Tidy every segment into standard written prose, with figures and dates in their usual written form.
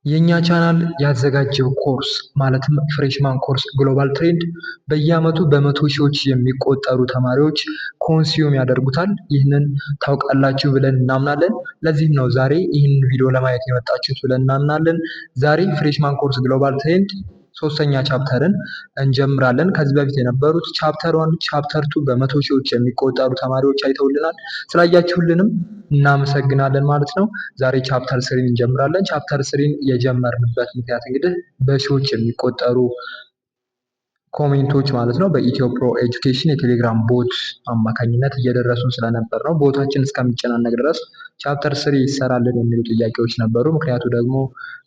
የኛ ቻናል ያዘጋጀው ኮርስ ማለትም ፍሬሽማን ኮርስ ግሎባል ትሬንድ በየዓመቱ በመቶ ሺዎች የሚቆጠሩ ተማሪዎች ኮንሱም ያደርጉታል። ይህንን ታውቃላችሁ ብለን እናምናለን። ለዚህም ነው ዛሬ ይህንን ቪዲዮ ለማየት የመጣችሁት ብለን እናምናለን። ዛሬ ፍሬሽማን ኮርስ ግሎባል ትሬንድ ሶስተኛ ቻፕተርን እንጀምራለን። ከዚህ በፊት የነበሩት ቻፕተር 1 ቻፕተር 2 በመቶ ሺዎች የሚቆጠሩ ተማሪዎች አይተውልናል። ስላያችሁልንም እናመሰግናለን ማለት ነው። ዛሬ ቻፕተር 3 እንጀምራለን። ቻፕተር 3 የጀመርንበት ምክንያት እንግዲህ በሺዎች የሚቆጠሩ ኮሜንቶች ማለት ነው በኢትዮ ፕሮ ኤጁኬሽን የቴሌግራም ቦት አማካኝነት እየደረሱን ስለነበር ነው። ቦታችን እስከሚጨናነቅ ድረስ ቻፕተር 3 ይሰራልን የሚሉ ጥያቄዎች ነበሩ። ምክንያቱ ደግሞ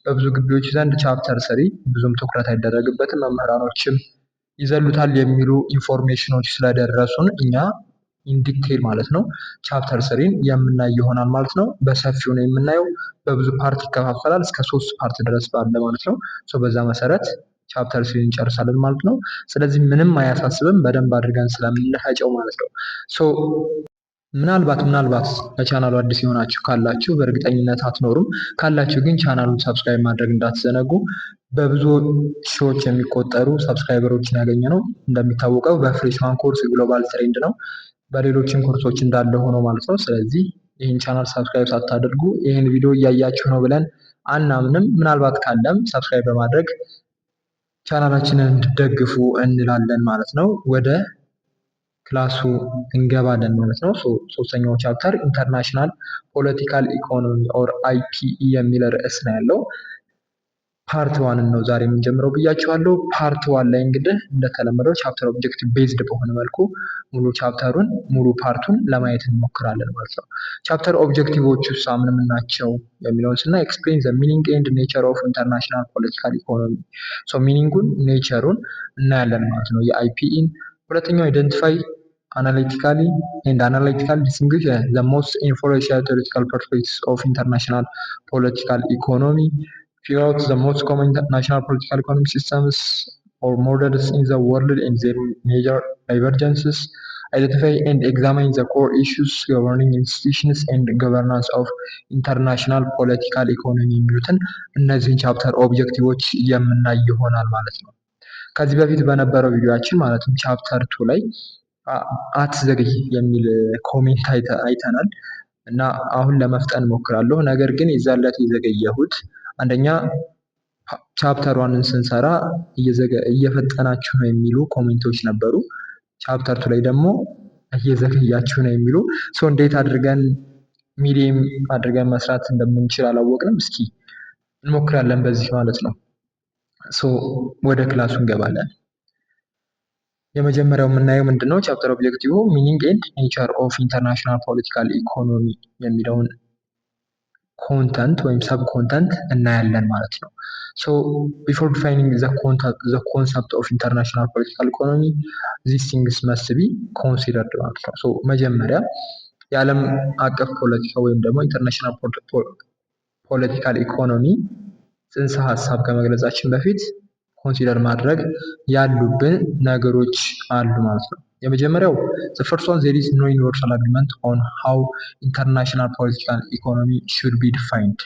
በብዙ ግቢዎች ዘንድ ቻፕተር 3 ብዙም ትኩረት አይደረግበትም፣ መምህራኖችም ይዘሉታል የሚሉ ኢንፎርሜሽኖች ስለደረሱን እኛ ኢንዲቴል ማለት ነው ቻፕተር 3 የምናይ ይሆናል ማለት ነው። በሰፊው ነው የምናየው። በብዙ ፓርት ይከፋፈላል እስከ 3 ፓርት ድረስ ባለ ማለት ነው። በዛ መሰረት ቻፕተር 3 እንጨርሳለን ማለት ነው። ስለዚህ ምንም አያሳስብም በደንብ አድርገን ስለምንፈጨው ማለት ነው። ምናልባት ለቻናሉ አዲስ የሆናችሁ ካላችሁ በእርግጠኝነት አትኖሩም። ካላችሁ ግን ቻናሉን ሰብስክራይብ ማድረግ እንዳትዘነጉ። በብዙ ሺዎች የሚቆጠሩ ሰብስክራይበሮችን ያገኘ ነው እንደሚታወቀው በፍሬሽማን ኮርስ ግሎባል ትሬንድ ነው። በሌሎችም ኮርሶች እንዳለ ሆኖ ማለት ነው። ስለዚህ ይህን ቻናል ሰብስክራይብ ሳታደርጉ ይህን ቪዲዮ እያያችሁ ነው ብለን አናምንም። ምናልባት ካለም ሰብስክራይብ በማድረግ ቻናላችንን እንድትደግፉ እንላለን ማለት ነው። ወደ ክላሱ እንገባለን ማለት ነው። ሶስተኛው ቻፕተር ኢንተርናሽናል ፖለቲካል ኢኮኖሚ ኦር አይፒኢ የሚል ርዕስ ነው ያለው። ፓርት ዋንን ነው ዛሬ የምንጀምረው ብያችኋለሁ። ፓርት ዋን ላይ እንግዲህ እንደተለመደው ቻፕተር ኦብጀክቲቭ ቤዝድ በሆነ መልኩ ሙሉ ፓርቱን ለማየት እንሞክራለን ማለት ነው። ቻፕተር ኦብጀክቲቮች ውስጥ ምን ናቸው የሚለውን ስናይ ኤክስፕሌን ዘ ሚኒንግ ኤንድ ኔቸር ኦፍ ኢንተርናሽናል ፖለቲካል ኢኮኖሚ፣ ሚኒንጉን ኔቸሩን እናያለን ማለት ነው የአይፒኢን። ሁለተኛው አይደንቲፋይ analytically distinguish the most influential theoretical perspectives of international political economy, figure out the most common national political economic systems or models in the world and their major divergences, identify and examine the core issues governing institutions and governance of international political economy የሚሉትን እነዚህን ቻፕተር ኦብጀክቲቮች የምናይ ይሆናል ማለት ነው። ከዚህ በፊት በነበረው ቪዲዮአችን ማለትም ቻፕተር 2 ላይ አትዘግይ የሚል ኮሜንት አይተናል እና አሁን ለመፍጠን ሞክራለሁ። ነገር ግን የዛለት የዘገየሁት አንደኛ ቻፕተር 1ን ስንሰራ እየፈጠናችሁ ነው የሚሉ ኮሜንቶች ነበሩ። ቻፕተር 2 ላይ ደግሞ እየዘገያችሁ ነው የሚሉ እንዴት አድርገን ሚዲየም አድርገን መስራት እንደምንችል አላወቅንም። እስኪ እንሞክራለን በዚህ ማለት ነው። ወደ ክላሱ እንገባለን። የመጀመሪያው የምናየው ምንድነው? ቻፕተር ኦብጀክቲቭ ሚኒንግ ኤንድ ኔቸር ኦፍ ኢንተርናሽናል ፖለቲካል ኢኮኖሚ የሚለውን ኮንተንት ወይም ሰብ ኮንተንት እናያለን ማለት ነው። ቢፎር ዲፋይኒንግ ዘ ኮንሰፕት ኦፍ ኢንተርናሽናል ፖለቲካል ኢኮኖሚ ዚስ ቲንግስ መስት ቢ ኮንሲደርድ ማለት ነው። መጀመሪያ የዓለም አቀፍ ፖለቲካ ወይም ደግሞ ኢንተርናሽናል ፖለቲካል ኢኮኖሚ ጽንሰ ሀሳብ ከመግለጻችን በፊት ኮንሲደር ማድረግ ያሉብን ነገሮች አሉ ማለት ነው። የመጀመሪያው the first one there is no universal agreement on how international political economy should be defined።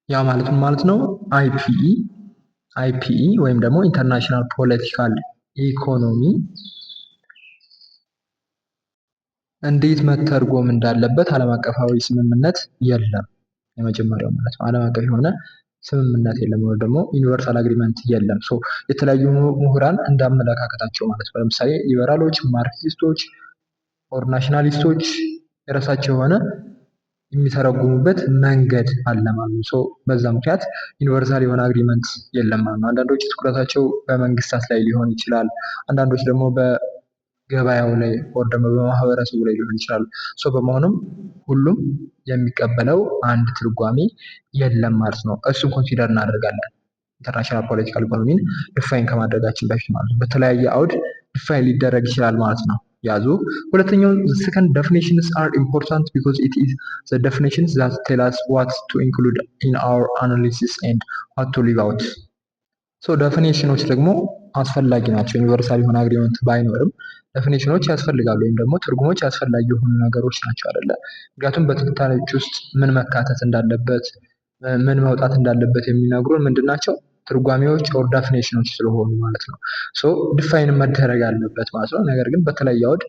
ያ ማለት ነው አይፒኢ ወይም ደግሞ ኢንተርናሽናል ፖለቲካል ኢኮኖሚ እንዴት መተርጎም እንዳለበት ዓለም አቀፋዊ ስምምነት የለም። የመጀመሪያው ማለት ነው ዓለም አቀፍ የሆነ ስምምነት የለም ወይ ደግሞ ዩኒቨርሳል አግሪመንት የለም። የተለያዩ ምሁራን እንዳመለካከታቸው ማለት ነው። ለምሳሌ ሊበራሎች፣ ማርክሲስቶች ኦር ናሽናሊስቶች የራሳቸው የሆነ የሚተረጉሙበት መንገድ አለ ማለት ነው። በዛ ምክንያት ዩኒቨርሳል የሆነ አግሪመንት የለም ማለት ነው። አንዳንዶች ትኩረታቸው በመንግስታት ላይ ሊሆን ይችላል። አንዳንዶች ደግሞ በገበያው ላይ ወር ደግሞ በማህበረሰቡ ላይ ሊሆን ይችላል። በመሆኑም ሁሉም የሚቀበለው አንድ ትርጓሜ የለም ማለት ነው። እሱን ኮንሲደር እናደርጋለን ኢንተርናሽናል ፖለቲካል ኢኮኖሚን ዲፋይን ከማድረጋችን በፊት ማለት ነው። በተለያየ አውድ ዲፋይን ሊደረግ ይችላል ማለት ነው። ያዙ። ሁለተኛው second definitions are important because it is the definitions that tell us what to include in our analysis and what to leave out። ዴፊኒሽኖች ደግሞ አስፈላጊ ናቸው። ዩኒቨርሳል የሆነ አግሪመንት ባይኖርም ዴፊኒሽኖች ያስፈልጋሉ ወይም ደግሞ ትርጉሞች አስፈላጊ የሆኑ ነገሮች ናቸው አይደለ? ምክንያቱም በትንታኔዎች ውስጥ ምን መካተት እንዳለበት ምን መውጣት እንዳለበት የሚነግሩን ምንድን ናቸው? ትርጓሜዎች ኦር ዳፊኔሽኖች ስለሆኑ ማለት ነው። ሶ ዲፋይን መደረግ አለበት ማለት ነው። ነገር ግን በተለያየ አውድ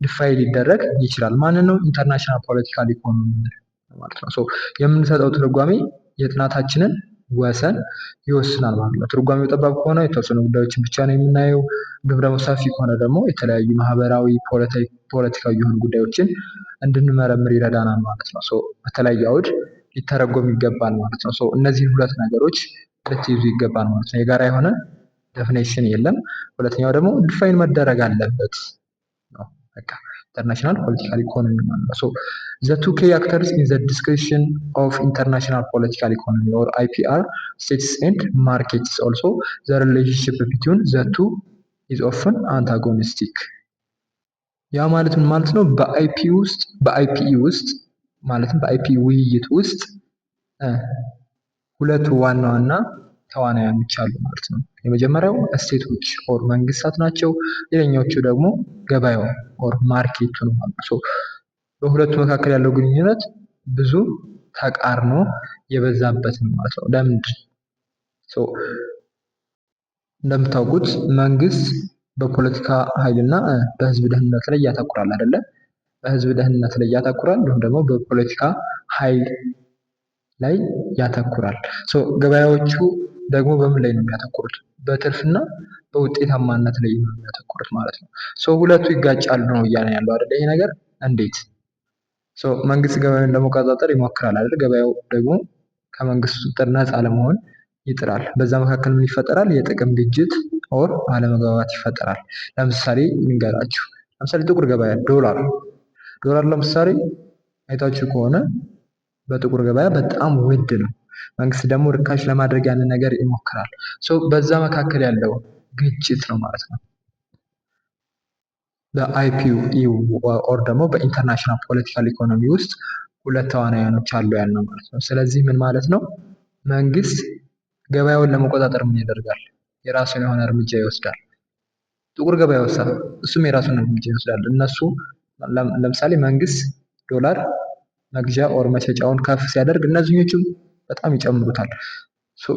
ዲፋይን ሊደረግ ይችላል። ማንን ነው? ኢንተርናሽናል ፖለቲካል ኢኮኖሚ ማለት ነው። ሶ የምንሰጠው ትርጓሜ የጥናታችንን ወሰን ይወስናል ማለት ነው። ትርጓሜው ጠባብ ከሆነ የተወሰኑ ጉዳዮችን ብቻ ነው የምናየው። እንዲሁም ደግሞ ሰፊ ከሆነ ደግሞ የተለያዩ ማህበራዊ፣ ፖለቲካዊ የሆኑ ጉዳዮችን እንድንመረምር ይረዳናል ማለት ነው። ሶ በተለያየ አውድ ሊተረጎም ይገባል ማለት ነው። ሶ እነዚህን ሁለት ነገሮች ልትይዙ ይገባል ማለት ነው። የጋራ የሆነ ዴፊኒሽን የለም። ሁለተኛው ደግሞ ዲፋይን መደረግ አለበት ነው። በቃ ኢንተርናሽናል ፖለቲካል ኢኮኖሚ ማለት ነው። ሶ the two key actors in the description of international political economy or IPR states and markets also the relationship between the two is often antagonistic። ያ ማለት ምን ማለት ነው? በአይፒኢ ውስጥ ማለትም በአይፒኢ ውይይት ውስጥ ሁለቱ ዋና ዋና ተዋናዮች አሉ ማለት ነው። የመጀመሪያው ስቴቶች ኦር መንግስታት ናቸው። ሌላኛዎቹ ደግሞ ገበያው ኦር ማርኬቱ ነው ማለት ነው። በሁለቱ መካከል ያለው ግንኙነት ብዙ ተቃርኖ የበዛበት ነው ማለት ነው። ለምንድን? እንደምታውቁት መንግስት በፖለቲካ ኃይልና በህዝብ ደህንነት ላይ ያተኩራል አይደለ? በህዝብ ደህንነት ላይ ያተኩራል፣ እንዲሁም ደግሞ በፖለቲካ ኃይል ላይ ያተኩራል። ገበያዎቹ ደግሞ በምን ላይ ነው የሚያተኩሩት? በትርፍና በውጤታማነት ላይ ነው የሚያተኩሩት ማለት ነው። ሁለቱ ይጋጫሉ ነው እያለ ያለው አይደለ? ይሄ ነገር እንዴት? መንግስት ገበያውን ለመቆጣጠር ይሞክራል አይደል? ገበያው ደግሞ ከመንግስት ቁጥጥር ነፃ ለመሆን ይጥራል። በዛ መካከል ምን ይፈጠራል? የጥቅም ግጭት ኦር አለመግባባት ይፈጠራል። ለምሳሌ ልንገራችሁ። ለምሳሌ ጥቁር ገበያ ዶላር ለምሳሌ አይታችሁ ከሆነ በጥቁር ገበያ በጣም ውድ ነው። መንግስት ደግሞ ርካሽ ለማድረግ ያንን ነገር ይሞክራል። በዛ መካከል ያለው ግጭት ነው ማለት ነው። በአይፒዩ ኦር ደግሞ በኢንተርናሽናል ፖለቲካል ኢኮኖሚ ውስጥ ሁለት ተዋናዮች አሉ ያልነው ማለት ነው። ስለዚህ ምን ማለት ነው? መንግስት ገበያውን ለመቆጣጠር ምን ያደርጋል? የራሱን የሆነ እርምጃ ይወስዳል። ጥቁር ገበያ ወሰደ፣ እሱም የራሱን እርምጃ ይወስዳል። እነሱ ለምሳሌ መንግስት ዶላር መግዣ ኦር መሸጫውን ከፍ ሲያደርግ እነዚህኞቹም በጣም ይጨምሩታል።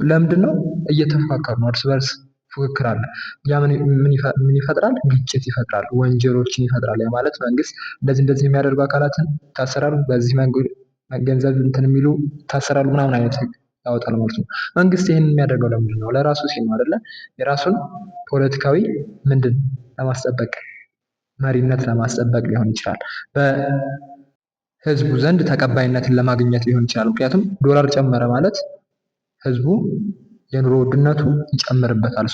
ለምንድን ነው? እየተፎካከሩ ነው፣ እርስ በርስ ፉክክር አለ። ያ ምን ይፈጥራል? ግጭት ይፈጥራል፣ ወንጀሎችን ይፈጥራል። ያ ማለት መንግስት እንደዚህ የሚያደርጉ አካላትን ይታሰራሉ፣ በዚህ ገንዘብ እንትን የሚሉ ይታሰራሉ ምናምን አይነት ህግ ያወጣል ማለት ነው። መንግስት ይህን የሚያደርገው ለምንድን ነው? ለራሱ ሲል ነው አይደለ? የራሱን ፖለቲካዊ ምንድን ለማስጠበቅ፣ መሪነት ለማስጠበቅ ሊሆን ይችላል። በህዝቡ ዘንድ ተቀባይነትን ለማግኘት ሊሆን ይችላል። ምክንያቱም ዶላር ጨመረ ማለት ህዝቡ የኑሮ ውድነቱ ይጨምርበታል።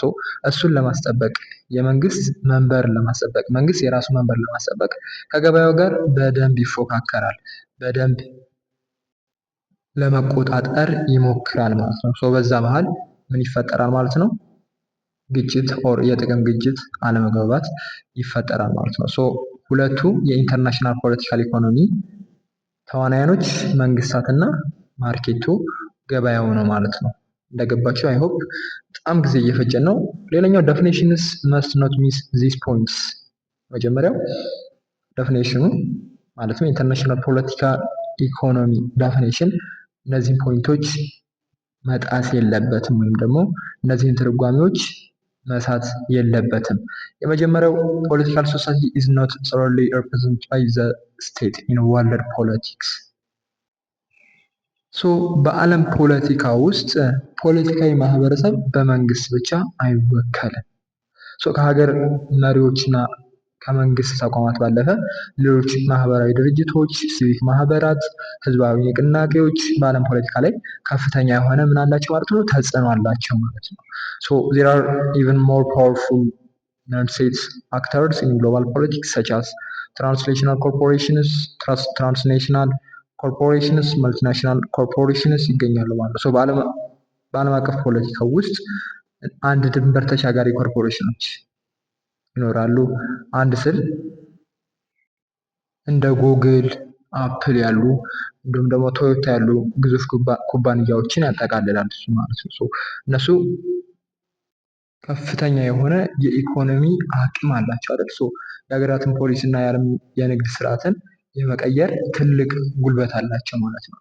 እሱን ለማስጠበቅ የመንግስት መንበርን ለማስጠበቅ መንግስት የራሱ መንበር ለማስጠበቅ ከገበያው ጋር በደንብ ይፎካከራል፣ በደንብ ለመቆጣጠር ይሞክራል ማለት ነው። በዛ መሀል ምን ይፈጠራል ማለት ነው? ግጭት ኦር የጥቅም ግጭት፣ አለመግባባት ይፈጠራል ማለት ነው። ሁለቱ የኢንተርናሽናል ፖለቲካል ኢኮኖሚ ተዋናያኖች መንግስታትና ማርኬቱ ገበያው ነው ማለት ነው። እንደገባቸው አይሆፕ። በጣም ጊዜ እየፈጀን ነው። ሌላኛው ዴፊኒሽንስ መስት ኖት ሚስ ዚስ ፖይንትስ። መጀመሪያው ዴፊኒሽኑ ማለትም ኢንተርናሽናል ፖለቲካል ኢኮኖሚ ዴፊኒሽን እነዚህን ፖይንቶች መጣስ የለበትም፣ ወይም ደግሞ እነዚህን ትርጓሜዎች መሳት የለበትም። የመጀመሪያው ፖለቲካል ሶሳይቲ ኢዝ ኖት ሶሊሊ ሪፕሬዘንትድ ባይ ዘ ስቴት ኢን ወርልድ ፖለቲክስ። በዓለም ፖለቲካ ውስጥ ፖለቲካዊ ማህበረሰብ በመንግስት ብቻ አይወከልም። ከሀገር መሪዎችና ከመንግስት ተቋማት ባለፈ ሌሎች ማህበራዊ ድርጅቶች፣ ሲቪክ ማህበራት፣ ህዝባዊ ንቅናቄዎች በዓለም ፖለቲካ ላይ ከፍተኛ የሆነ ምን አላቸው ማለት ነው? ተጽዕኖ አላቸው ማለት ነው። there are even more powerful non-state actors in global politics such as transnational corporations, multinational corporations ይገኛሉ ማለት ነው። በዓለም አቀፍ ፖለቲካ ውስጥ አንድ ድንበር ተሻጋሪ ኮርፖሬሽኖች ይኖራሉ። አንድ ስል እንደ ጉግል፣ አፕል ያሉ እንዲሁም ደግሞ ቶዮታ ያሉ ግዙፍ ኩባንያዎችን ያጠቃልላል እሱ ማለት ነው። እነሱ ከፍተኛ የሆነ የኢኮኖሚ አቅም አላቸው አይደል? የሀገራትን ፖሊሲ እና የንግድ ስርዓትን የመቀየር ትልቅ ጉልበት አላቸው ማለት ነው።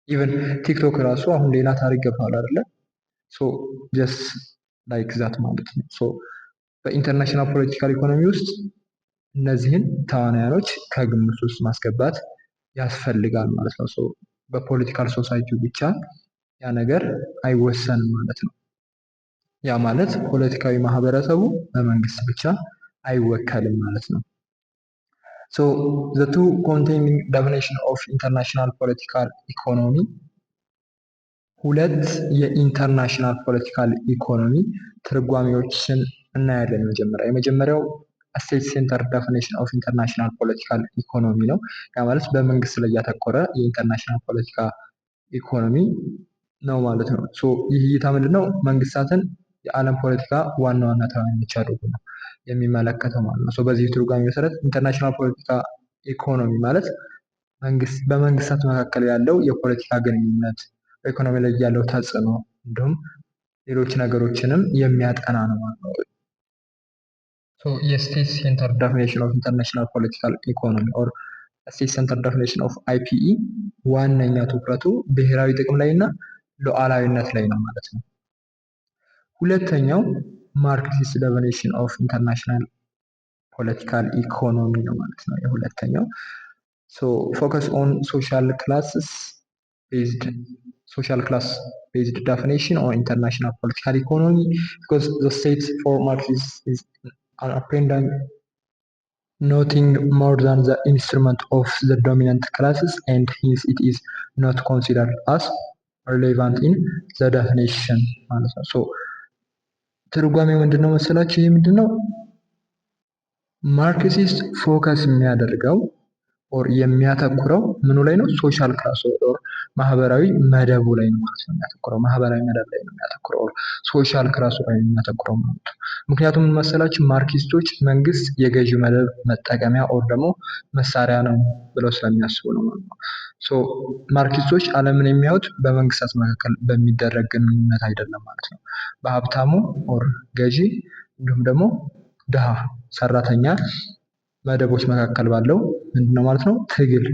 ኢቨን ቲክቶክ ራሱ አሁን ሌላ ታሪክ ገብቷል አይደለ? ሶ ጀስት ላይክ ዛት ማለት ነው። ሶ በኢንተርናሽናል ፖለቲካል ኢኮኖሚ ውስጥ እነዚህን ተዋናያኖች ከግምት ውስጥ ማስገባት ያስፈልጋል ማለት ነው። ሶ በፖለቲካል ሶሳይቲው ብቻ ያ ነገር አይወሰንም ማለት ነው። ያ ማለት ፖለቲካዊ ማህበረሰቡ በመንግስት ብቻ አይወከልም ማለት ነው። ሶ the two containing definition of international political economy ሁለት የኢንተርናሽናል ፖለቲካል ኢኮኖሚ ትርጓሜዎችን እናያለን። የመጀመሪያው ስቴት ሴንተር ዴፊኒሽን ኦፍ ኢንተርናሽናል ፖለቲካል ኢኮኖሚ ነው። ያ ማለት በመንግስት ላይ ያተኮረ የኢንተርናሽናል ፖለቲካ ኢኮኖሚ ነው ማለት ነው። ይህ እይታ ምንድነው? መንግስታትን የዓለም ፖለቲካ ዋና ዋና ተዋናዮች አድርጎ ነው የሚመለከተው ማለት ነው። በዚህ ትርጓሜ መሰረት ኢንተርናሽናል ፖለቲካ ኢኮኖሚ ማለት በመንግስታት መካከል ያለው የፖለቲካ ግንኙነት፣ በኢኮኖሚ ላይ ያለው ተጽዕኖ እንዲሁም ሌሎች ነገሮችንም የሚያጠና ነው ማለት ነው። የስቴት ሴንተር ዴፊኒሽን ኦፍ ኢንተርናሽናል ፖለቲካል ኢኮኖሚ ኦር ስቴት ሴንተር ዴፊኒሽን ኦፍ አይፒኢ ዋነኛ ትኩረቱ ብሔራዊ ጥቅም ላይ እና ሉዓላዊነት ላይ ነው ማለት ነው። ሁለተኛው ማርክሲስት ዴፊኒሽን ኦፍ ኢንተርናሽናል ፖለቲካል ኢኮኖሚ ነው ማለት ነው። የሁለተኛው ፎከስ ኦን ሶሻል ክላስ ቤዝድ ዴፊኒሽን ኦን ኢንተርናሽናል ፖለቲካል ኢኮኖሚ because the state for Marxists is an appendage nothing more than the instrument of the dominant classes and hence it is not considered as relevant in the definition ማለት ነው። ትርጓሜው ምንድነው መሰላችሁ? ይህ ምንድነው? ማርክሲስት ፎከስ የሚያደርገው ኦር የሚያተኩረው ምኑ ላይ ነው? ሶሻል ክላስ ኦር ማህበራዊ መደቡ ላይ ነው ማለት ነው የሚያተኩረው። ማህበራዊ መደብ ላይ ነው የሚያተኩረው ኦር ሶሻል ክላሱ ላይ ነው የሚያተኩረው ማለት ነው። ምክንያቱም ምን መሰላችሁ? ማርክሲስቶች መንግስት የገዢ መደብ መጠቀሚያ ኦር ደግሞ መሳሪያ ነው ብለው ስለሚያስቡ ነው ማለት ነው። ማርክሲስቶች ዓለምን የሚያዩት በመንግስታት መካከል በሚደረግ ግንኙነት አይደለም ማለት ነው። በሀብታሙ ኦር ገዢ እንዲሁም ደግሞ ድሃ ሰራተኛ መደቦች መካከል ባለው ምንድነው ማለት ነው? ትግል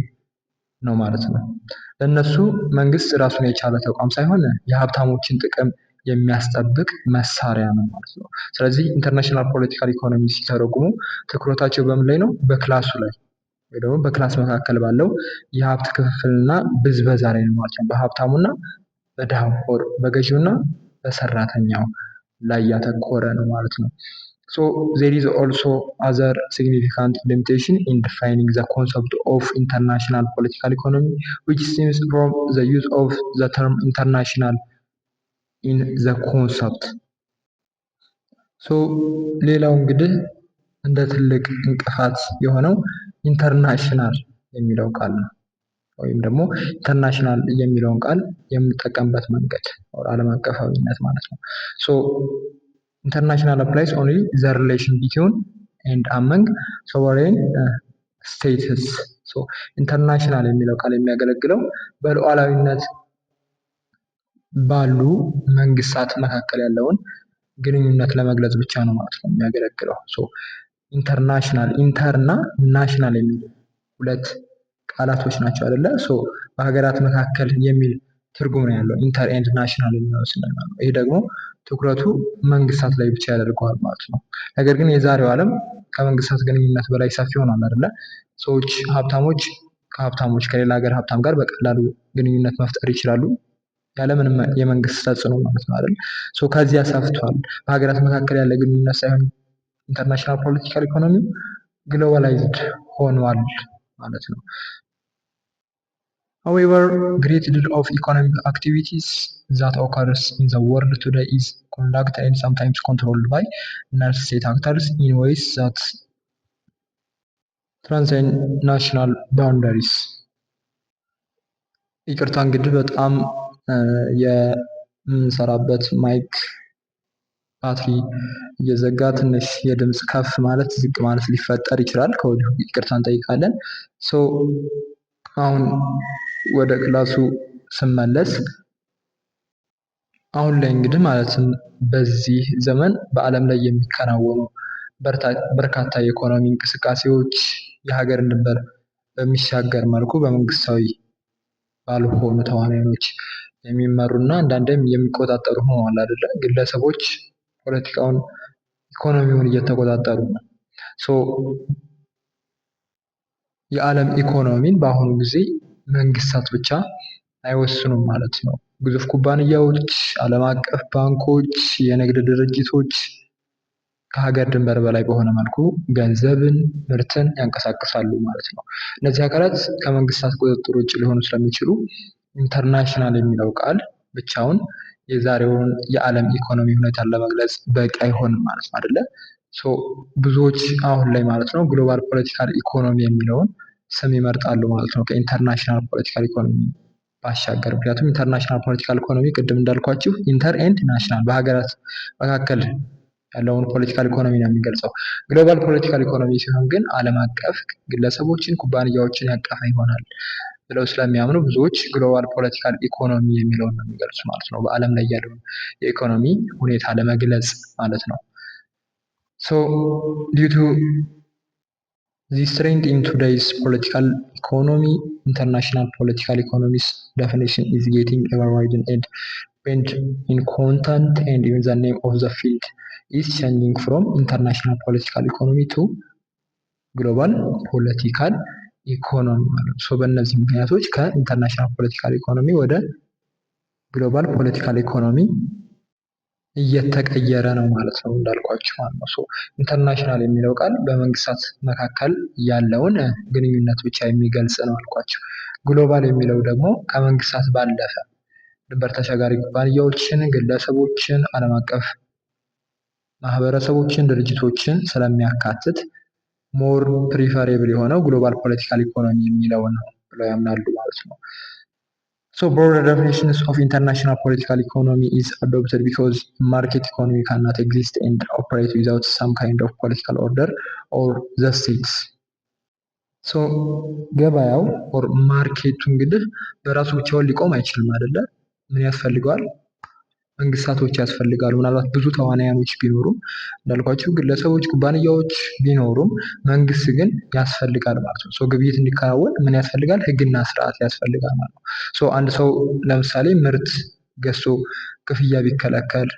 ነው ማለት ነው። ለእነሱ መንግስት ራሱን የቻለ ተቋም ሳይሆን የሀብታሞችን ጥቅም የሚያስጠብቅ መሳሪያ ነው ማለት ነው። ስለዚህ ኢንተርናሽናል ፖለቲካል ኢኮኖሚ ሲተረጉሙ ትኩረታቸው በምን ላይ ነው? በክላሱ ላይ ወይ ደግሞ በክላስ መካከል ባለው የሀብት ክፍፍልና ብዝበዛ ላይ ነው ማለት ነው። በሀብታሙና በድሃው ኦር በገዢውና በሰራተኛው ላይ ያተኮረ ነው ማለት ነው። there is also other significant limitation in defining the concept of international political economy which stems from the use of the term international in the concept. ሌላው እንግዲህ እንደ ትልቅ እንቅፋት የሆነው ኢንተርናሽናል የሚለው ቃል ነው። ወይም ደግሞ ኢንተርናሽናል የሚለውን ቃል የምንጠቀምበት መንገድ ዓለም አቀፋዊነት ማለት ነው። international applies only the relation between and among sovereign states. ኢንተርናሽናል የሚለው ቃል የሚያገለግለው በሉዓላዊነት ባሉ መንግስታት መካከል ያለውን ግንኙነት ለመግለጽ ብቻ ነው ማለት ነው የሚያገለግለው። ኢንተርናሽናል ኢንተር እና ናሽናል የሚሉ ሁለት ቃላቶች ናቸው አይደለ? በሀገራት መካከል የሚል ትርጉም ነው ያለው ኢንተር ኤንድ ናሽናል የሚለው ስለሆነ ይሄ ደግሞ ትኩረቱ መንግስታት ላይ ብቻ ያደርገዋል ማለት ነው። ነገር ግን የዛሬው ዓለም ከመንግስታት ግንኙነት በላይ ሰፊ ሆኗል አይደለ? ሰዎች ሀብታሞች ከሌላ ሀገር ሀብታም ጋር በቀላሉ ግንኙነት መፍጠር ይችላሉ ያለምንም የመንግስት ተጽዕኖ ማለት ነው አይደል? ከዚያ ሰፍቷል። በሀገራት መካከል ያለ ግንኙነት ሳይሆን ኢንተርናሽናል ፖለቲካል ኢኮኖሚ ግሎባላይዝድ ሆኗል ማለት ነው። However, great deal of economic activities that occurs in the world today is conducted and sometimes controlled by non-state actors in ways that transcend national boundaries. ይቅርታ እንግዲህ በጣም የምንሰራበት ማይክ ባትሪ እየዘጋ ትንሽ የድምፅ ከፍ ማለት ዝቅ ማለት ሊፈጠር ይችላል። ከወዲሁ ይቅርታ እንጠይቃለን። አሁን ወደ ክላሱ ስመለስ አሁን ላይ እንግዲህ ማለትም በዚህ ዘመን በዓለም ላይ የሚከናወኑ በርካታ የኢኮኖሚ እንቅስቃሴዎች የሀገርን ድንበር በሚሻገር መልኩ ባልሆኑ ተዋናዮች የሚመሩና አንዳንዴም የሚቆጣጠሩ ሆነዋል አይደለ? ግለሰቦች ፖለቲካውን፣ ኢኮኖሚውን እየተቆጣጠሩ ነው። የዓለም ኢኮኖሚን በአሁኑ ጊዜ መንግስታት ብቻ አይወስኑም ማለት ነው። ግዙፍ ኩባንያዎች፣ ዓለም አቀፍ ባንኮች፣ የንግድ ድርጅቶች ከሀገር ድንበር በላይ በሆነ መልኩ ገንዘብን፣ ምርትን ያንቀሳቅሳሉ ማለት ነው። እነዚህ ሀገራት ከመንግስታት ቁጥጥር ውጭ ሊሆኑ ስለሚችሉ ኢንተርናሽናል የሚለው ቃል ብቻውን የዛሬውን የዓለም ኢኮኖሚ ሁኔታን ለመግለጽ በቂ አይሆንም ማለት ነው አይደለ? ብዙዎች አሁን ላይ ማለት ነው ግሎባል ፖለቲካል ኢኮኖሚ የሚለውን ስም ይመርጣሉ ማለት ነው ከኢንተርናሽናል ፖለቲካል ኢኮኖሚ ባሻገር። ምክንያቱም ኢንተርናሽናል ፖለቲካል ኢኮኖሚ ቅድም እንዳልኳችሁ ኢንተር ኤንድ ናሽናል በሀገራት መካከል ያለውን ፖለቲካል ኢኮኖሚ ነው የሚገልጸው። ግሎባል ፖለቲካል ኢኮኖሚ ሲሆን ግን ዓለም አቀፍ ግለሰቦችን፣ ኩባንያዎችን ያቀፈ ይሆናል ብለው ስለሚያምኑ ብዙዎች ግሎባል ፖለቲካል ኢኮኖሚ የሚለውን ነው የሚገልጹ ማለት ነው። በዓለም ላይ ያለውን የኢኮኖሚ ሁኔታ ለመግለጽ ማለት ነው። due to this trend in today's political economy, international political economy's definition is getting ever wider and bend in content and even the name of the field is changing from international political economy to global political economy ማለት ነው። በእነዚህ ምክንያቶች ከኢንተርናሽናል ፖለቲካል ኢኮኖሚ ወደ ግሎባል ፖለቲካል ኢኮኖሚ እየተቀየረ ነው ማለት ነው እንዳልኳችሁ ማለት ነው። ኢንተርናሽናል የሚለው ቃል በመንግስታት መካከል ያለውን ግንኙነት ብቻ የሚገልጽ ነው አልኳችሁ። ግሎባል የሚለው ደግሞ ከመንግስታት ባለፈ ድንበር ተሻጋሪ ኩባንያዎችን፣ ግለሰቦችን፣ ዓለም አቀፍ ማህበረሰቦችን፣ ድርጅቶችን ስለሚያካትት ሞር ፕሪፈሬብል የሆነው ግሎባል ፖለቲካል ኢኮኖሚ የሚለውን ነው ብለው ያምናሉ ማለት ነው። broader definitions of international political economy is adopted because market economy cannot exist and operate without some kind of political order or the states. ገበያው ኦር ማርኬቱ እንግዲህ በራሱ ብቻውን ሊቆም አይችልም አይደለ? ምን ያስፈልገዋል? መንግስታቶች ያስፈልጋሉ። ምናልባት ብዙ ተዋናያኖች ቢኖሩም እንዳልኳችሁ ግለሰቦች፣ ኩባንያዎች ቢኖሩም መንግስት ግን ያስፈልጋል ማለት ነው። ግብይት እንዲከናወን ምን ያስፈልጋል? ህግና ስርዓት ያስፈልጋል ማለት ነው። አንድ ሰው ለምሳሌ ምርት ገዝቶ ክፍያ ቢከለከል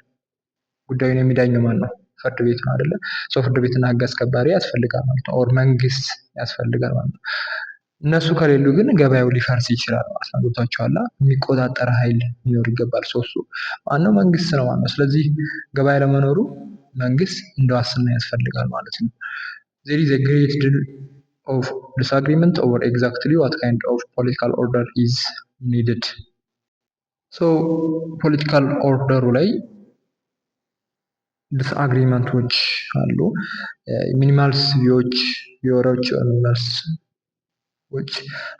ጉዳዩን የሚዳኘው ማን ነው? ፍርድ ቤት ነው አይደለ? ፍርድ ቤትና ህግ አስከባሪ ያስፈልጋል ማለት ነው። ኦር መንግስት ያስፈልጋል ማለት ነው። እነሱ ከሌሉ ግን ገበያው ሊፈርስ ይችላል ማለት ነው። ገብቷችኋል? የሚቆጣጠር ኃይል ሊኖር ይገባል። እሱ ማነው? መንግስት ነው ማለት ነው። ስለዚህ ገበያ ለመኖሩ መንግስት እንደ ዋስትና ያስፈልጋል ማለት ነው። there is a great deal of disagreement over exactly what kind of political order is needed. ፖለቲካል ኦርደሩ ላይ ዲስአግሪመንቶች አሉ። ሚኒማልስ ቪዎች ሚኒማልስ which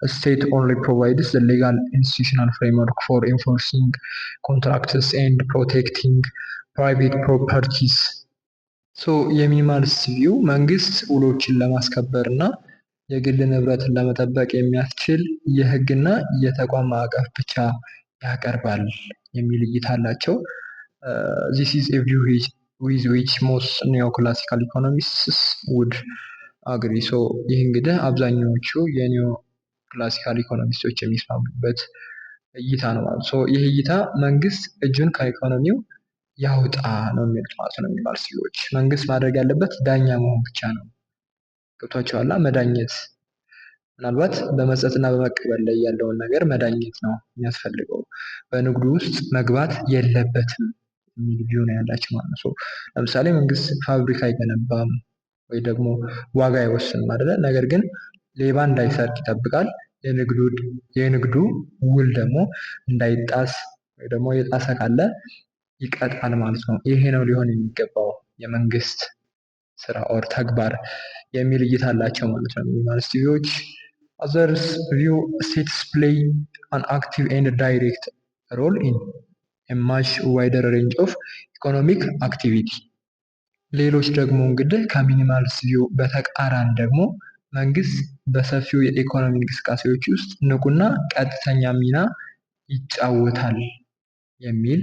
state only provides the legal institutional framework for enforcing contracts and protecting private properties. የሚኒማልስ ቪው መንግስት ውሎችን ለማስከበር እና የግል ንብረትን ለመጠበቅ የሚያስችል የህግና የተቋም ማዕቀፍ ብቻ ያቀርባል የሚል እይታ አላቸው። this is a view with which most neoclassical economists would agree. ይህ እንግዲህ አብዛኛዎቹ የኒዮ ክላሲካል ኢኮኖሚስቶች የሚስማሙበት እይታ ነው ማለት ነው። ይህ እይታ መንግስት እጁን ከኢኮኖሚው ያውጣ ነው የሚሉት ማለት ነው። የሚባል ሲዎች መንግስት ማድረግ ያለበት ዳኛ መሆን ብቻ ነው። ገብቷችኋል? መዳኘት ምናልባት በመስጠትና በመቀበል ላይ ያለውን ነገር መዳኘት ነው የሚያስፈልገው። በንግዱ ውስጥ መግባት የለበትም የሚል ቪው ነው ያላቸው ማለት ነው። ለምሳሌ መንግስት ፋብሪካ አይገነባም ወይ ደግሞ ዋጋ አይወስንም አይደለ? ነገር ግን ሌባ እንዳይሰርቅ ይጠብቃል። የንግዱ ውል ደግሞ እንዳይጣስ ወይ ደግሞ የጣሰ ካለ ይቀጣል ማለት ነው። ይሄ ነው ሊሆን የሚገባው የመንግስት ስራ ኦር ተግባር የሚል እይታ አላቸው ማለት ነው። ዩኒቨርሲቲዎች others view states play an active and direct role in a much wider range of economic activity. ሌሎች ደግሞ እንግዲህ ከሚኒማልስ ቪው በተቃራኒ ደግሞ መንግስት በሰፊው የኢኮኖሚ እንቅስቃሴዎች ውስጥ ንቁና ቀጥተኛ ሚና ይጫወታል የሚል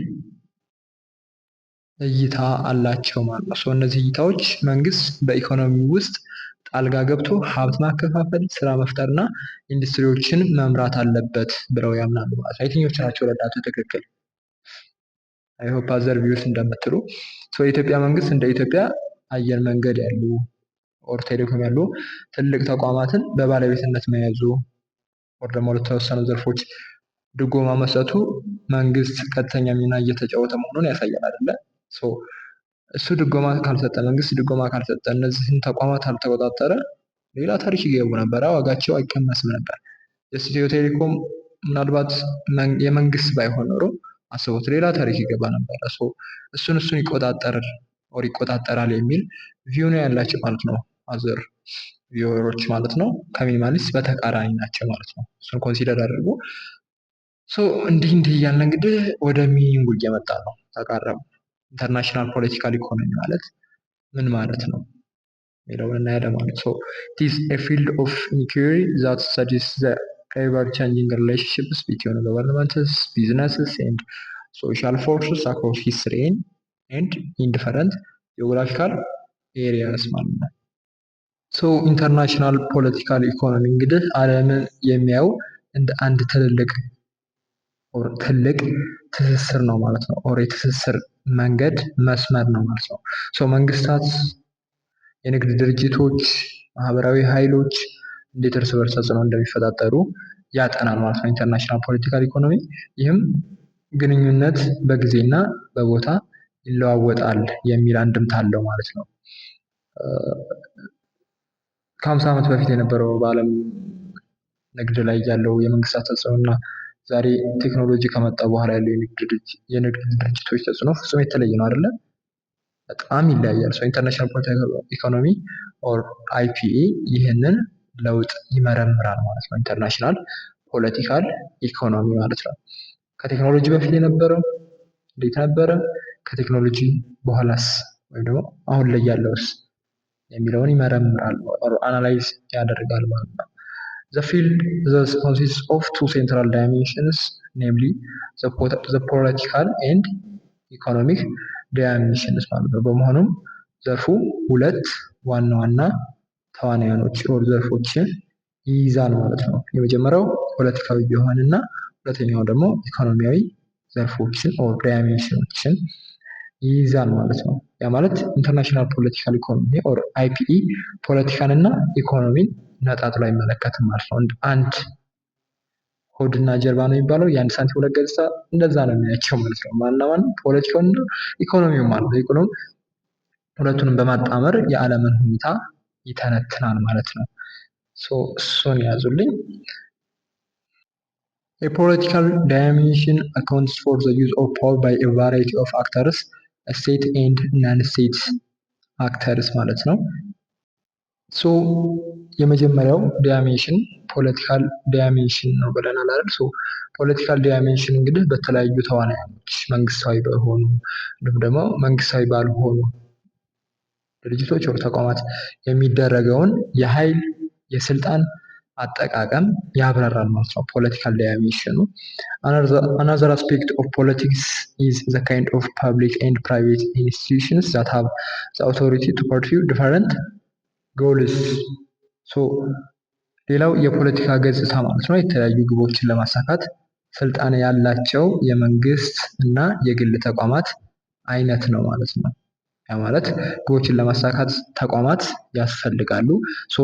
እይታ አላቸው ማለት ነው። እነዚህ እይታዎች መንግስት በኢኮኖሚ ውስጥ ጣልቃ ገብቶ ሀብት ማከፋፈል፣ ስራ መፍጠርና ኢንዱስትሪዎችን መምራት አለበት ብለው ያምናሉ ማለት ነው። የትኞቹ ናቸው ረዳቱ ትክክል? አይ ሆፕ አዘር ቪውስ እንደምትሉ የኢትዮጵያ መንግስት እንደ ኢትዮጵያ አየር መንገድ ያሉ ኦር ቴሌኮም ያሉ ትልቅ ተቋማትን በባለቤትነት መያዙ ኦር ደግሞ ለተወሰኑ ዘርፎች ድጎማ መስጠቱ መንግስት ቀጥተኛ ሚና እየተጫወተ መሆኑን ያሳያል አይደለ? እሱ ድጎማ ካልሰጠ፣ መንግስት ድጎማ ካልሰጠ፣ እነዚህን ተቋማት አልተቆጣጠረ ሌላ ታሪክ ይገቡ ነበር፣ ዋጋቸው አይቀመስም ነበር። ኢትዮ ቴሌኮም ምናልባት የመንግስት ባይሆን ኖሮ አስቡት ሌላ ታሪክ ይገባ ነበር። እሱን ይቆጣጠራል የሚል ቪው ነው ያላቸው ማለት ነው። አዘር ቪወሮች ማለት ነው ከሚኒማሊስት በተቃራኒ ናቸው ማለት ነው። እሱን ኮንሲደር አድርጎ እንዲህ እያልን እንግዲህ ወደ ሚኒንጉ እየመጣ ነው። ተቃረቡ። ኢንተርናሽናል ፖለቲካል ኢኮኖሚ ማለት ምን ማለት ነው የሚለውን እናያለን ማለት ነው። it is a field of inquiry that studies the ever-changing relationships between governments, businesses, and social forces across history and in different geographical areas ማለት ነው። ኢንተርናሽናል ፖለቲካል ኢኮኖሚ እንግዲህ ዓለምን የሚያየው እንደ አንድ ትልቅ ትስስር ነው ማለት ነው። ኦር የትስስር መንገድ መስመር ነው ማለት ነው። መንግስታት፣ የንግድ ድርጅቶች፣ ማህበራዊ ኃይሎች እንዴት እርስ በርስ ተጽዕኖ እንደሚፈጣጠሩ ያጠናል ማለት ነው ኢንተርናሽናል ፖለቲካል ኢኮኖሚ። ይህም ግንኙነት በጊዜና በቦታ ይለዋወጣል የሚል አንድምታ አለው ማለት ነው። ከ50 ዓመት በፊት የነበረው በዓለም ንግድ ላይ ያለው የመንግስታት ተጽዕኖ እና ዛሬ ቴክኖሎጂ ከመጣ በኋላ ያለው የንግድ ድርጅቶች ተጽዕኖ ፍጹም የተለየ ነው አይደለ? በጣም ይለያያል። ኢንተርናሽናል ፖለቲካል ኢኮኖሚ ኦር አይፒኤ ይህንን ለውጥ ይመረምራል ማለት ነው። ኢንተርናሽናል ፖለቲካል ኢኮኖሚ ማለት ነው። ከቴክኖሎጂ በፊት የነበረው እንዴት ነበረ? ከቴክኖሎጂ በኋላስ ወይም ደግሞ አሁን ላይ ያለውስ የሚለውን ይመረምራል ኦር አናላይዝ ያደርጋል ማለት ነው። The field consists of two central dimensions, namely the political and economic dimensions ማለት ነው። በመሆኑም ዘርፉ ሁለት ዋና ዋና ተዋናዮች ኦር ዘርፎችን ይይዛል ማለት ነው። የመጀመሪያው ፖለቲካዊ የሆነና ሁለተኛው ደግሞ ኢኮኖሚያዊ ዘርፎችን ኦር ዳይሜንሽኖችን ይይዛል ማለት ነው። ያ ማለት ኢንተርናሽናል ፖለቲካል ኢኮኖሚ ኦር አይፒኢ ፖለቲካን እና ኢኮኖሚን ነጣጥሎ አይመለከትም ማለት ነው። አንድ ሆድና ጀርባ ነው የሚባለው፣ የአንድ ሳንቲም ሁለት ገጽታ፣ እንደዛ ነው የሚያቸው ማለት ነው። ማን ፖለቲካውና ኢኮኖሚው ማለት ነው። ኢኮኖሚ ሁለቱንም በማጣመር የዓለምን ሁኔታ ይተነትናል ማለት ነው። እሱን ያዙልኝ። A political dimension accounts for the use of power by a variety of actors, state and non-state actors ማለት ነው። የመጀመሪያው ዳይሜንሽን ፖለቲካል ዳይሜንሽን ነው ብለናል አይደል? ፖለቲካል ዳይሜንሽን እንግዲህ በተለያዩ ተዋናዮች መንግስታዊ በሆኑ እንዲሁም ደግሞ መንግስታዊ ባልሆኑ ድርጅቶች ወይም ተቋማት የሚደረገውን የኃይል የስልጣን አጠቃቀም ያብራራል ማለት ነው። ፖለቲካል ዳይሜንሽኑ another aspect of politics is the kind of public and private institutions that have the authority to pursue different goals. ሌላው የፖለቲካ ገጽታ ማለት ነው የተለያዩ ግቦችን ለማሳካት ስልጣን ያላቸው የመንግስት እና የግል ተቋማት አይነት ነው ማለት ነው። ያ ማለት ግቦችን ለማሳካት ተቋማት ያስፈልጋሉ።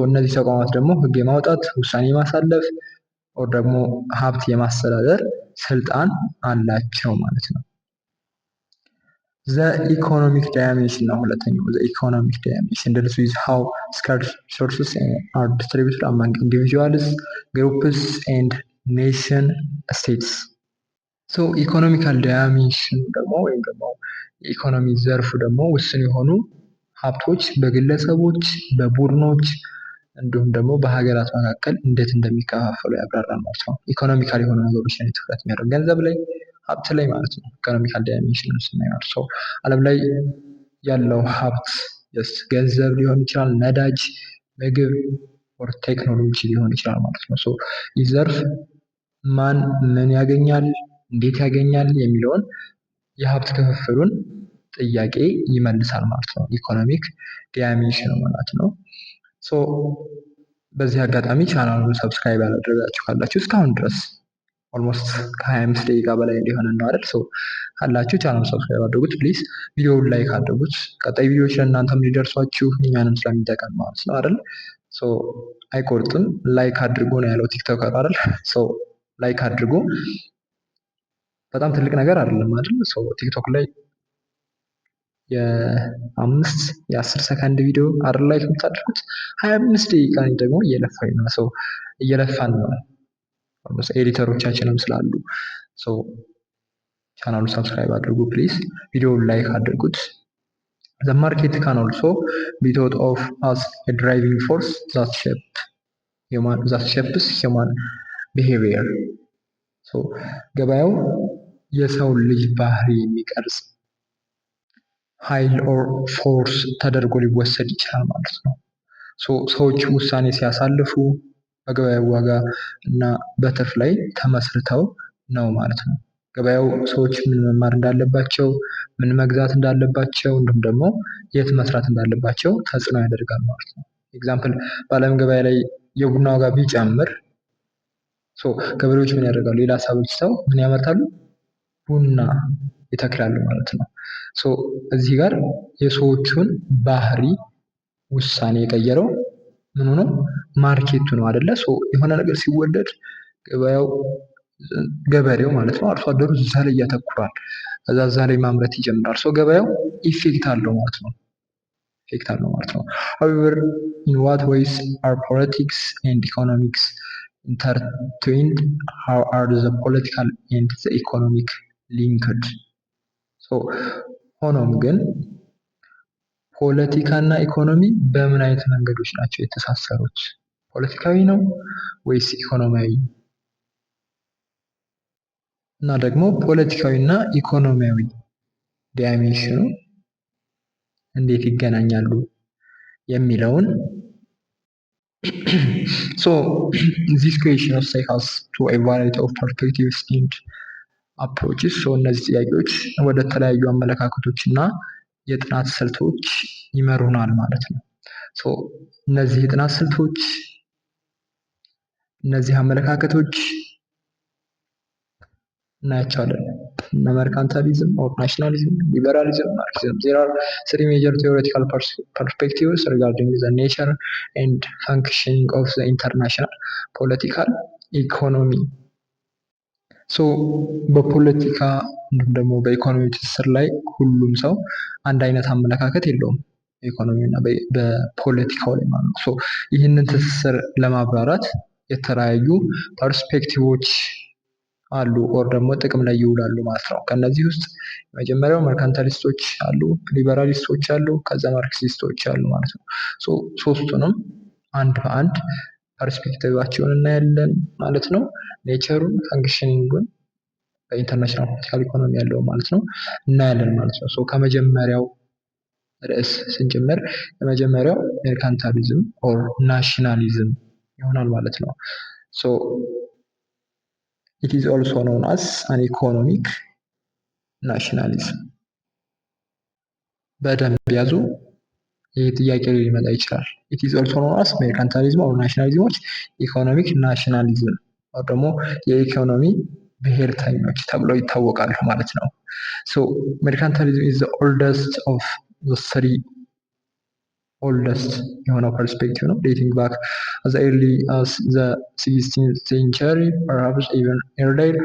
እነዚህ ተቋማት ደግሞ ህግ የማውጣት፣ ውሳኔ የማሳለፍ ኦር ደግሞ ሀብት የማስተዳደር ስልጣን አላቸው ማለት ነው። The economic dimension ነው ሁለተኛው። The economic dimension deals with how scarce resources are distributed among individuals, groups and nation states. ኢኮኖሚካል ዳይሜንሽን ደግሞ ወይም ደግሞ የኢኮኖሚ ዘርፉ ደግሞ ውስን የሆኑ ሀብቶች በግለሰቦች፣ በቡድኖች እንዲሁም ደግሞ በሀገራት መካከል እንዴት እንደሚከፋፈሉ ያብራራል ማለት ነው። ኢኮኖሚካል የሆኑ ነገሮች ላይ ትኩረት የሚያደርግ ገንዘብ ላይ፣ ሀብት ላይ ማለት ነው። ኢኮኖሚካል ዳይሜንሽን ስናየው ዓለም ላይ ያለው ሀብት ገንዘብ ሊሆን ይችላል፣ ነዳጅ፣ ምግብ ኦር ቴክኖሎጂ ሊሆን ይችላል ማለት ነው። ይህ ዘርፍ ማን ምን ያገኛል፣ እንዴት ያገኛል የሚለውን የሀብት ክፍፍሉን ጥያቄ ይመልሳል ማለት ነው። ኢኮኖሚክ ዳይሜንሽን ማለት ነው። ሶ በዚህ አጋጣሚ ቻናሉን ሰብስክራይብ ያላደረጋችሁ ካላችሁ እስካሁን ድረስ ኦልሞስት ከ25 ደቂቃ በላይ እንዲሆን ነው አይደል? ካላችሁ ቻናል ሰብስክራይብ አድርጉት ፕሊዝ። ቪዲዮውን ላይክ አድርጉት። ቀጣይ ቪዲዮዎች ለእናንተም ሊደርሷችሁ እኛንም ስለሚጠቀም ማለት ነው አይደል? አይቆርጥም። ላይክ አድርጉ ነው ያለው ቲክቶከር አይደል? ላይክ አድርጉ። በጣም ትልቅ ነገር አይደለም አይደል? ቲክቶክ ላይ የ5-10 ሰከንድ ቪዲዮ አይደል ላይክ የምታደርጉት? 25 ደቂቃ ደግሞ እየለፋኝ ነው። እየለፋን ነው። ኤዲተሮቻችንም ስላሉ ቻናሉ ሰብስክራይብ አድርጉ ፕሊዝ። ቪዲዮውን ላይክ አድርጉት። The market can also be thought of as a driving force that shapes human behavior. ገበያው የሰውን ልጅ ባህሪ የሚቀርጽ ኃይል ኦር ፎርስ ተደርጎ ሊወሰድ ይችላል ማለት ነው። ሰዎች ውሳኔ ሲያሳልፉ በገበያው ዋጋ እና በትርፍ ላይ ተመስርተው ነው ማለት ነው። ገበያው ሰዎች ምን መማር እንዳለባቸው፣ ምን መግዛት እንዳለባቸው እንዲሁም ደግሞ የት መስራት እንዳለባቸው ተጽዕኖ ያደርጋል ማለት ነው። ኤግዛምፕል በዓለም ገበያ ላይ የቡና ዋጋ ቢጨምር ገበሬዎች ምን ያደርጋሉ? ሌላ ሰብል ሰው ምን ያመርታሉ? ቡና ይተክላሉ ማለት ነው። እዚህ ጋር የሰዎቹን ባህሪ ውሳኔ የቀየረው ምኑ ነው? ማርኬቱ ነው አይደለ? የሆነ ነገር ሲወደድ ገበሬው ማለት ነው አርሶ አደሩ እዛ ላይ ያተኩራል። እዛ ላይ ማምረት ይጀምራል። ገበያው ኢፌክት አለው ማለት ነው። However, in what ways are politics and economics intertwined? How are the political and the economic linked? ሆኖም ግን ፖለቲካ እና ኢኮኖሚ በምን አይነት መንገዶች ናቸው የተሳሰሩት? ፖለቲካዊ ነው ወይስ ኢኮኖሚያዊ? እና ደግሞ ፖለቲካዊ እና ኢኮኖሚያዊ ዳይሜንሽኑ እንዴት ይገናኛሉ የሚለውን this question also has to a variety of perspectives and approaches. እነዚህ ጥያቄዎች ወደ ተለያዩ አመለካከቶች እና የጥናት ስልቶች ይመሩናል ማለት ነው። እነዚህ የጥናት ስልቶች፣ እነዚህ አመለካከቶች እናያቸዋለን። መርካንታሊዝም ኦር ናሽናሊዝም፣ ሊበራሊዝም፣ ማርክሲዝም። There are three major theoretical perspectives regarding the nature and functioning of the international political economy. በፖለቲካ እንዲሁም ደግሞ በኢኮኖሚ ትስስር ላይ ሁሉም ሰው አንድ አይነት አመለካከት የለውም። በኢኮኖሚ እና በፖለቲካው ላይ ማለት ነው። ይህንን ትስስር ለማብራራት የተለያዩ ፐርስፔክቲቮች አሉ ኦር ደግሞ ጥቅም ላይ ይውላሉ ማለት ነው። ከነዚህ ውስጥ መጀመሪያው መርካንታሊስቶች አሉ፣ ሊበራሊስቶች አሉ፣ ከዛ ማርክሲስቶች አሉ ማለት ነው። ሶስቱንም አንድ በአንድ ፐርስፔክቲቫቸውን እናያለን ማለት ነው። ኔቸሩን፣ ፈንክሽኒንጉን በኢንተርናሽናል ፖለቲካል ኢኮኖሚ ያለው ማለት ነው እናያለን ማለት ነው። ከመጀመሪያው ርዕስ ስንጀምር የመጀመሪያው ሜርካንታሊዝም ኦር ናሽናሊዝም ይሆናል ማለት ነው። It is also known as an economic nationalism. በደንብ ያዙ። ይህ ጥያቄ ሊመጣ ይችላል። It is also known as mercantilism or nationalism, economic nationalism or ደግሞ የኢኮኖሚ ብሔርተኞች ተብለው ይታወቃሉ ማለት ነው። mercantilism is the oldest of the three የሆነው ፐርስፔክቲቭ ነው። dating back as early as the 16th century, perhaps even earlier.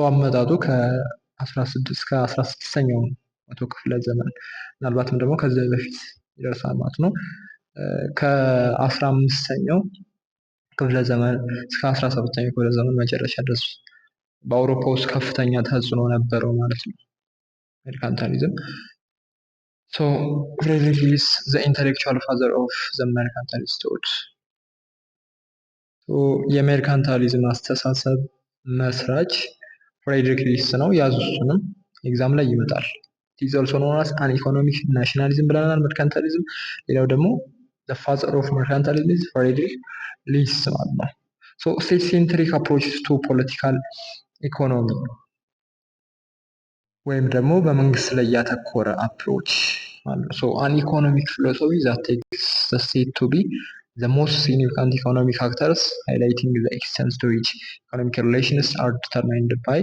አመጣጡ ከ16 እስከ 16ኛው መቶ ክፍለ ዘመን ምናልባትም ደግሞ ከዚያ በፊት ይደርሳል ማለት ነው። ከ15ኛው ክፍለ ዘመን እስከ 17ኛው ክፍለ ዘመን መጨረሻ ድረስ በአውሮፓ ውስጥ ከፍተኛ ተጽዕኖ ነበረው ማለት ነው ሜርካንታሊዝም። Friedrich is the intellectual father of the mercantilist thought. የሜርካንታሊዝም አስተሳሰብ መስራች ፍሬድሪክ ሊስት ነው። ያዙ፣ እሱንም ኤግዛም ላይ ይመጣል። It is also known as an economic nationalism ብለናል ሜርካንታሊዝም። ሌላው ደግሞ the father of mercantilism is ፍሬድሪክ ሊስት ማለት ነው። state centric approaches to political economy ወይም ደግሞ በመንግስት ላይ ያተኮረ አፕሮች an economic philosophy that takes the state to be the most significant economic actors, highlighting the extent to which economic relations are determined by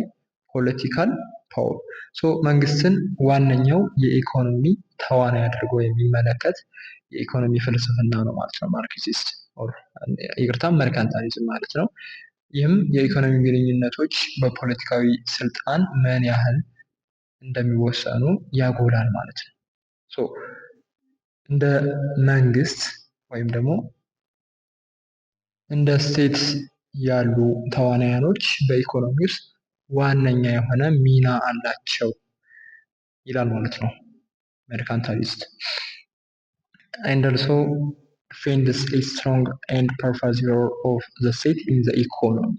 political power. መንግስትን ዋነኛው የኢኮኖሚ ተዋናይ አድርጎ የሚመለከት የኢኮኖሚ ፍልስፍና ነው ማለት ነው ማርክሲስት ይቅርታ መርካንታሊዝም ማለት ነው። ይህም የኢኮኖሚ ግንኙነቶች በፖለቲካዊ ስልጣን ምን ያህል እንደሚወሰኑ ያጎላል ማለት ነው። እንደ መንግስት ወይም ደግሞ እንደ ስቴት ያሉ ተዋናያኖች በኢኮኖሚ ውስጥ ዋነኛ የሆነ ሚና አላቸው ይላል ማለት ነው ሜርካንታሊስት። and also defends a strong and pervasive role of the state in the economy,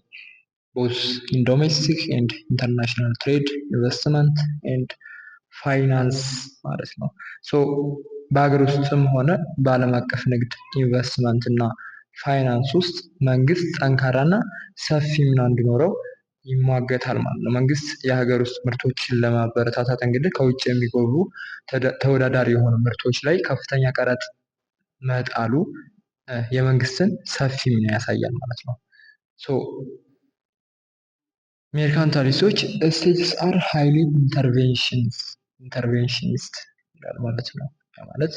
both in domestic and international trade, investment and ፋይናንስ ማለት ነው። በሀገር ውስጥም ሆነ በዓለም አቀፍ ንግድ ኢንቨስትመንት እና ፋይናንስ ውስጥ መንግስት ጠንካራና ሰፊ ሚና እንዲኖረው ይሟገታል ማለት ነው። መንግስት የሀገር ውስጥ ምርቶችን ለማበረታታት እንግዲህ ከውጭ የሚገቡ ተወዳዳሪ የሆኑ ምርቶች ላይ ከፍተኛ ቀረጥ መጣሉ የመንግስትን ሰፊ ሚና ያሳያል ማለት ነው። ሜርካንታሊስቶች ስቴትስ አር ሃይሊ ኢንተርቬንሽኒስት ይላል ማለት ነው። ማለት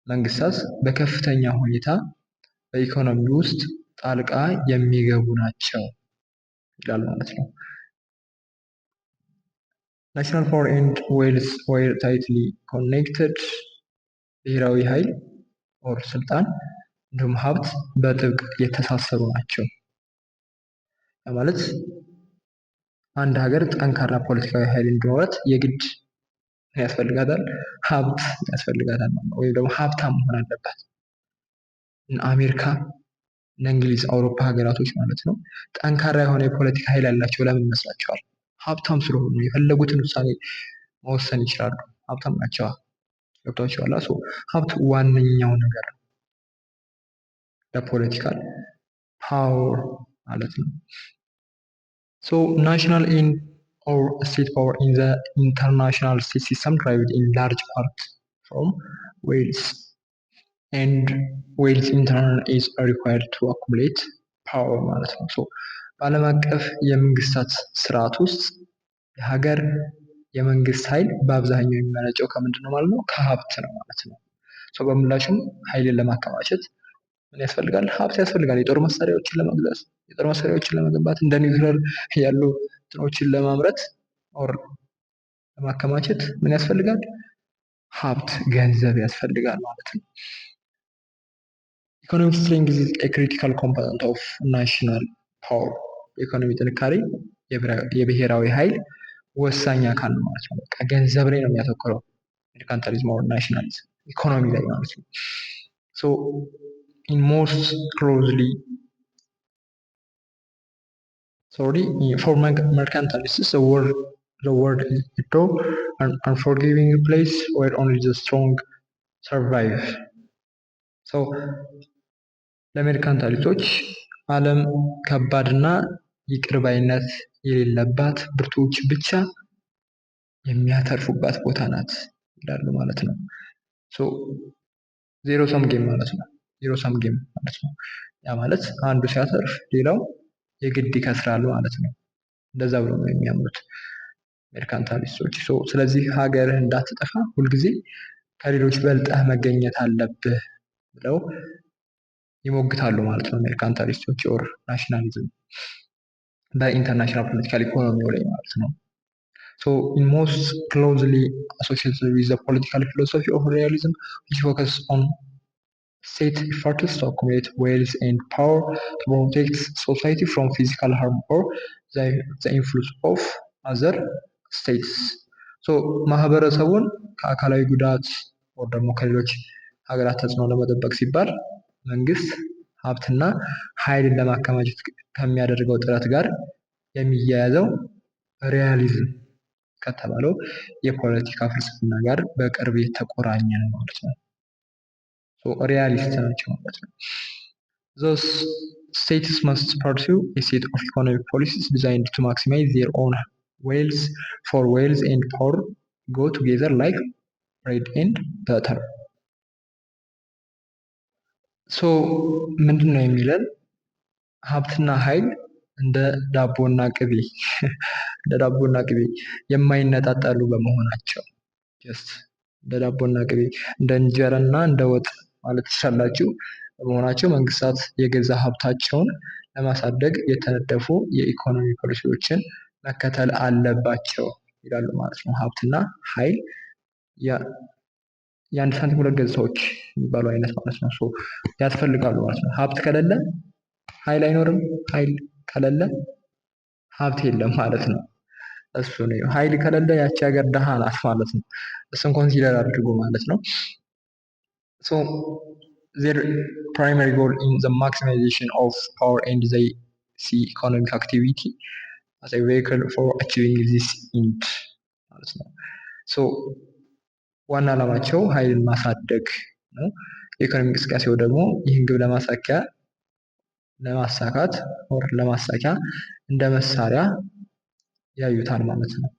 መንግስታት በከፍተኛ ሁኔታ በኢኮኖሚ ውስጥ ጣልቃ የሚገቡ ናቸው ይላል ማለት ነው። ናሽናል ፓወር ኤንድ ዌልዝ ዌር ታይትሊ ኮኔክትድ፣ ብሔራዊ ኃይል ኦር ስልጣን እንዲሁም ሀብት በጥብቅ የተሳሰሩ ናቸው ማለት አንድ ሀገር ጠንካራ ፖለቲካዊ ኃይል እንዲኖራት የግድ ያስፈልጋታል ሀብት ያስፈልጋታል ወይም ደግሞ ሀብታም መሆን አለባት። አሜሪካ እና እንግሊዝ አውሮፓ ሀገራቶች ማለት ነው ጠንካራ የሆነ የፖለቲካ ኃይል ያላቸው ለምን ይመስላቸዋል? ሀብታም ስለሆኑ የፈለጉትን ውሳኔ መወሰን ይችላሉ። ሀብታም ናቸዋ። ገብቷቸዋል። ሀብት ዋነኛው ነገር ነው ለፖለቲካል ፓወር ማለት ነው። ናሽናል or state power in the international state system derived in large part from wealth, and wealth in turn is required to accumulate power ማለት ነው። በዓለም አቀፍ የመንግስታት ስርዓት ውስጥ የሀገር የመንግስት ኃይል በአብዛኛው የሚመነጨው ከምንድን ነው ማለት ነው? ከሀብት ነው ማለት ነው። በምላሹም ኃይልን ለማከማቸት ምን ያስፈልጋል? ሀብት ያስፈልጋል። የጦር መሳሪያዎችን ለመግዛት፣ የጦር መሳሪያዎችን ለመገንባት፣ እንደ ኒውክሌር ያሉ እንትኖችን ለማምረት ኦር ለማከማቸት ምን ያስፈልጋል? ሀብት ገንዘብ ያስፈልጋል ማለት ነው። ኢኮኖሚክ ስትሬንግዝ ኢዝ ኤ ክሪቲካል ኮምፖነንት ኦፍ ናሽናል ፓወር። የኢኮኖሚ ጥንካሬ የብሔራዊ ኃይል ወሳኝ አካል ነው ማለት ነው። በቃ ገንዘብ ላይ ነው የሚያተኩረው ሜርካንታሊዝም ኦር ናሽናሊዝም ኢኮኖሚ ላይ ማለት ነው። in most closely for mercantilists the world is a dull and unforgiving place where only the strong survive. ለሜርካንታሊስቶች ዓለም ከባድና ይቅር ባይነት የሌለባት ብርቱዎች ብቻ የሚያተርፉባት ቦታ ናት ይላሉ ማለት ነው። ዜሮ ሰም ጌም ማለት ነው። ዜሮ ሰም ጌም ማለት ነው። ያ ማለት አንዱ ሲያተርፍ ሌላው የግድ ይከስራል ማለት ነው። እንደዛ ብሎ ነው የሚያምኑት ሜርካንታሊስቶች። ስለዚህ ሀገርህ እንዳትጠፋ ሁልጊዜ ከሌሎች በልጠህ መገኘት አለብህ ብለው ይሞግታሉ ማለት ነው ሜርካንታሊስቶች ኦር ናሽናሊዝም በኢንተርናሽናል ፖለቲካል ኢኮኖሚው ላይ ማለት ነው። in most closely associated with the political philosophy of realism, which focuses on state efforts to accumulate wealth and power to protect society from physical harm or the influence of other states. ማህበረሰቡን ከአካላዊ ጉዳት ወይም ደግሞ ከሌሎች ሀገራት ተጽዕኖ ለመጠበቅ ሲባል መንግስት ሀብትና ኃይልን ለማከማቸት ከሚያደርገው ጥረት ጋር የሚያያዘው ሪያሊዝም ከተባለው የፖለቲካ ፍልስፍና ጋር በቅርብ የተቆራኘ ነው ማለት ነው። ሪያሊስት ናቸው ማለት ነው። Thus, states must pursue a set of economic policies designed to maximize their own wealth, for wealth and power go together like ብሬድ ኤንድ በተር። ሶ ምንድን ነው የሚለን? ሀብትና ኃይል እንደ ዳቦና ቅቤ እንደ ዳቦና ቅቤ የማይነጣጠሉ በመሆናቸው እንደ ዳቦና ቅቤ እንደ እንጀራና እንደ ወጥ ማለት ትችላላችሁ በመሆናቸው መንግስታት የገዛ ሀብታቸውን ለማሳደግ የተነደፉ የኢኮኖሚ ፖሊሲዎችን መከተል አለባቸው ይላሉ ማለት ነው። ሀብትና ኃይል የአንድ ሳንቲም ሁለት ገጽታዎች የሚባሉ አይነት ማለት ነው። ያስፈልጋሉ ማለት ነው። ሀብት ከሌለ ኃይል አይኖርም። ኃይል ከሌለ ሀብት የለም ማለት ነው። እሱ ነው። ኃይል ከሌለ ያቺ ሀገር ደሃ ናት ማለት ነው። እሱን ኮንሲደር አድርጎ ማለት ነው። ሶ their primary goal in the maximization of power and they see economic activity as a vehicle for achieving this end ማለት ነው። ሶ ዋና ዓላማቸው ኃይልን ማሳደግ ነው። የኢኮኖሚ እንቅስቃሴው ደግሞ ይህን ግብ ለማሳካት እንደ መሳሪያ ያዩታል ማለት ነው።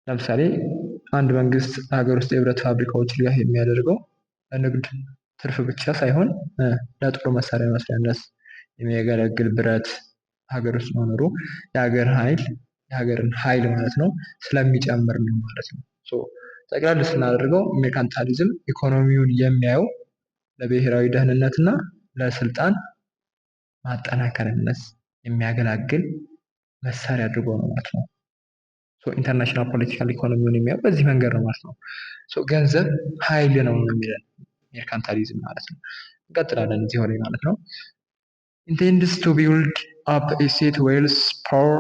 ለምሳሌ አንድ መንግስት ሀገር ውስጥ የብረት ፋብሪካዎች ድጋፍ የሚያደርገው ለንግድ ትርፍ ብቻ ሳይሆን ለጦር መሳሪያ መስሪያነት የሚያገለግል ብረት ሀገር ውስጥ መኖሩ የሀገርን ኃይል ማለት ነው ስለሚጨምር ነው ማለት ነው። ጠቅላላ ስናደርገው ሜርካንታሊዝም ኢኮኖሚውን የሚያየው ለብሔራዊ ደህንነትና ለስልጣን ማጠናከርነት የሚያገለግል መሳሪያ አድርጎ ነው ማለት ነው። ኢንተርናሽናል ፖለቲካል ኢኮኖሚውን የሚያየው በዚህ መንገድ ነው ማለት ነው። ገንዘብ ኃይል ነው የሚለን ሜርካንታሊዝም ማለት ነው። እንቀጥላለን እዚህ ሆነ ማለት ነው። intends to build up a state wealth, power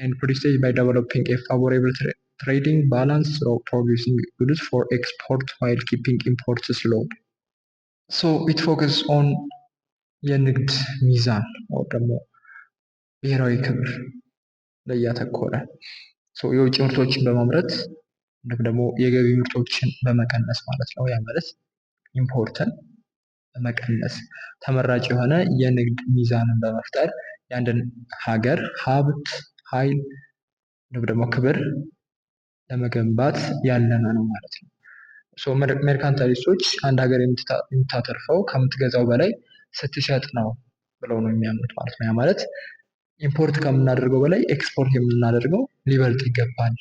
and prestige by developing a favorable trading balance through producing goods for export while keeping imports low. So it focuses on የንግድ ሚዛን ደግሞ ብሔራዊ ክብር ላይ ያተኮረ የውጭ ምርቶችን በማምረት እንዲሁም ደግሞ የገቢ ምርቶችን በመቀነስ ማለት ነው። ያ ማለት ኢምፖርትን በመቀነስ ተመራጭ የሆነ የንግድ ሚዛንን በመፍጠር የአንድን ሀገር ሀብት፣ ኃይል እንዲሁም ደግሞ ክብር ለመገንባት ያለመ ነው ማለት ነው። ሜርካንታሊስቶች አንድ ሀገር የምታተርፈው ከምትገዛው በላይ ስትሸጥ ነው ብለው ነው የሚያምኑት ማለት ነው። ያ ማለት ኢምፖርት ከምናደርገው በላይ ኤክስፖርት የምናደርገው ሊበልጥ ይገባል።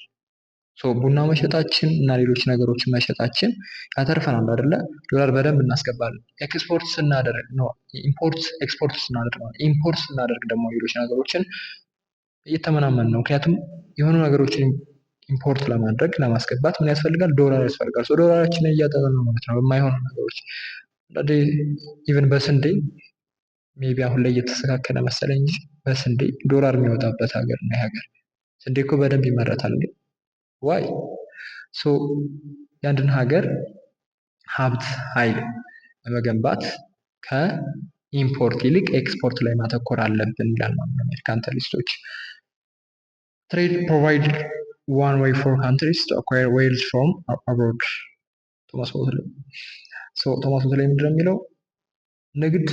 ቡና መሸጣችን እና ሌሎች ነገሮችን መሸጣችን ያተርፈናል አይደለ? ዶላር በደንብ እናስገባለን። ኤክስፖርት ስናደርግ ነው ኤክስፖርት ስናደርግ ነው። ኢምፖርት ስናደርግ ደግሞ ሌሎች ነገሮችን እየተመናመን ነው። ምክንያቱም የሆኑ ነገሮችን ኢምፖርት ለማድረግ ለማስገባት ምን ያስፈልጋል? ዶላር ያስፈልጋል። ዶላራችንን እያጠበን ነው ማለት ነው በማይሆኑ ነገሮች። ኢቨን በስንዴ ሜቢ አሁን ላይ እየተስተካከለ መሰለኝ እንጂ በስንዴ ዶላር የሚወጣበት ሀገር ነው። ሀገር ስንዴ እኮ በደንብ ይመረታል ግን ዋይ የአንድን ሀገር ሀብት ኃይል ለመገንባት ከኢምፖርት ይልቅ ኤክስፖርት ላይ ማተኮር አለብን ይላል ማለት ነው ሜርካንታሊስቶች። ትሬድ ፕሮቫይድ ዋን ዌይ ፎር ካንትሪስ ቱ አኳየር ዌልዝ ፍሮም አብሮድ። ቶማስ ሞስሌይ ምንድን ነው የሚለው? ንግድ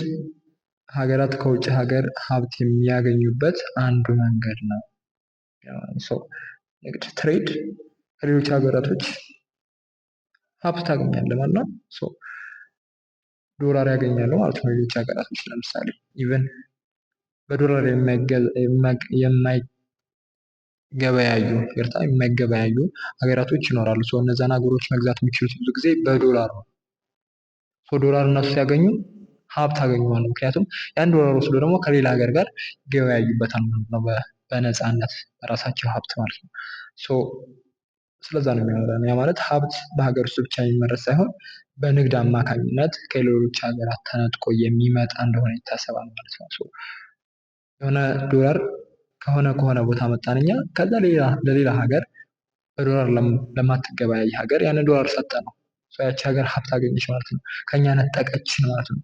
ሀገራት ከውጭ ሀገር ሀብት የሚያገኙበት አንዱ መንገድ ነው። ንግድ ትሬድ ከሌሎች ሀገራቶች ሀብት ታገኛለህ ማለት ነው። ዶላር ያገኛሉ ማለት ነው ሌሎች ሀገራቶች። ለምሳሌ ኢቨን በዶላር የማይገበያዩ ሀገራቶች ይኖራሉ። እነዛን ሀገሮች መግዛት የሚችሉት ብዙ ጊዜ በዶላር ነው። ዶላር እነሱ ሲያገኙ ሀብት አገኙ ማለት ነው። ምክንያቱም ያን ዶላር ወስዶ ደግሞ ከሌላ ሀገር ጋር ይገበያዩበታል ማለት ነው በነፃነት በራሳቸው ሀብት ማለት ነው። ስለዛ ነው የሚያወራው። ያ ማለት ሀብት በሀገር ውስጥ ብቻ የሚመረት ሳይሆን በንግድ አማካኝነት ከሌሎች ሀገራት ተነጥቆ የሚመጣ እንደሆነ ይታሰባል ማለት ነው። የሆነ ዶላር ከሆነ ቦታ መጣን እኛ ከዛ ለሌላ ሀገር በዶላር ለማትገበያይ ሀገር ያንን ዶላር ሰጠ ነው። ያቺ ሀገር ሀብት አገኘች ማለት ነው። ከኛ ነጠቀችን ማለት ነው።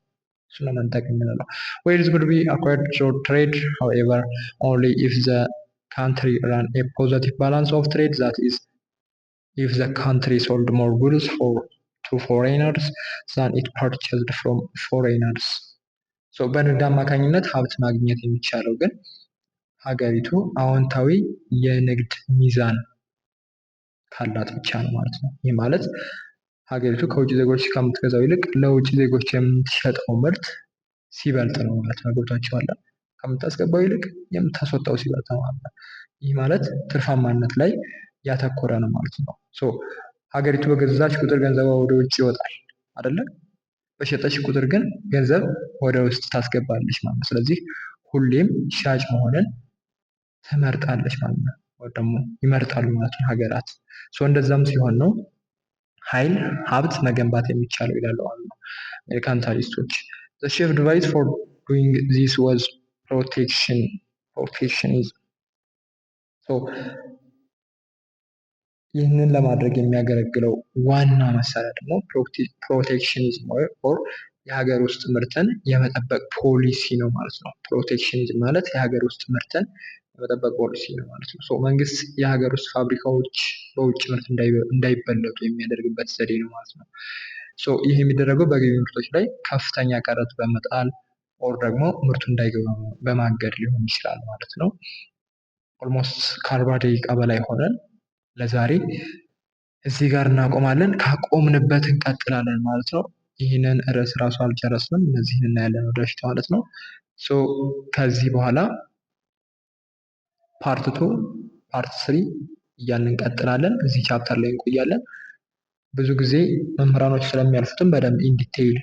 እሱን ነው መንጠቅ የምንለው። Wealth could be acquired through trade, however, only if the country ran a positive balance of trade, that is, if the country sold more goods to foreigners than it purchased from foreigners. በንግድ አማካኝነት ሀብት ማግኘት የሚቻለው ግን ሀገሪቱ አዎንታዊ የንግድ ሚዛን ካላት ብቻ ነው ማለት ነው። ይህ ማለት ሀገሪቱ ከውጭ ዜጎች ከምትገዛው ይልቅ ለውጭ ዜጎች የምትሸጠው ምርት ሲበልጥ ነው ማለት ነው። ገብቷችኋል? ከምታስገባው ይልቅ የምታስወጣው ሲበልጥ ነው ማለት ነው። ይህ ማለት ትርፋማነት ላይ ያተኮረ ነው ማለት ነው። ሀገሪቱ በገዛች ቁጥር ገንዘቧ ወደ ውጭ ይወጣል አይደለ? በሸጠች ቁጥር ግን ገንዘብ ወደ ውስጥ ታስገባለች ማለት ነው። ስለዚህ ሁሌም ሻጭ መሆንን ትመርጣለች ማለት ነው። ወይ ደግሞ ይመርጣሉ ማለት ነው ሀገራት። እንደዛም ሲሆን ነው ኃይል ሀብት መገንባት የሚቻለው ይላሉ አሜሪካንታሊስቶች። The chief device for doing this was protectionism. ይህንን ለማድረግ የሚያገለግለው ዋና መሳሪያ ደግሞ ፕሮቴክሽኒዝም ኦር የሀገር ውስጥ ምርትን የመጠበቅ ፖሊሲ ነው ማለት ነው። ፕሮቴክሽኒዝም ማለት የሀገር ውስጥ ምርትን የመጠበቅ ፖሊሲ ነው ማለት ነው። መንግስት የሀገር ውስጥ ፋብሪካዎች በውጭ ምርት እንዳይበለጡ የሚያደርግበት ዘዴ ነው ማለት ነው። ይህ የሚደረገው በገቢ ምርቶች ላይ ከፍተኛ ቀረጥ በመጣል ኦር ደግሞ ምርቱ እንዳይገባ በማገድ ሊሆን ይችላል ማለት ነው። ኦልሞስት ከ40 ደቂቃ በላይ ሆነን ለዛሬ እዚህ ጋር እናቆማለን። ካቆምንበት እንቀጥላለን ማለት ነው። ይህንን ርዕስ ራሱ አልጨረስንም። እነዚህን እናያለን ወደፊት ማለት ነው። ከዚህ በኋላ ፓርት 2 ፓርት 3 እያልን እንቀጥላለን። እዚህ ቻፕተር ላይ እንቆያለን። ብዙ ጊዜ መምህራኖች ስለሚያልፉትም በደንብ ኢንዲቴይል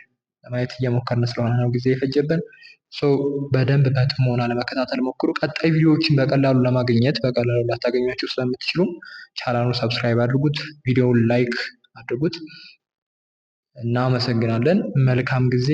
ለማየት እየሞከርን ስለሆነ ነው ጊዜ የፈጀብን። በደንብ በጥሞና ለመከታተል ሞክሩ። ቀጣይ ቪዲዮዎችን በቀላሉ ለማግኘት በቀላሉ ላታገኟቸው ስለምትችሉ ቻናሉን ሰብስክራይብ አድርጉት፣ ቪዲዮውን ላይክ አድርጉት። እናመሰግናለን። መልካም ጊዜ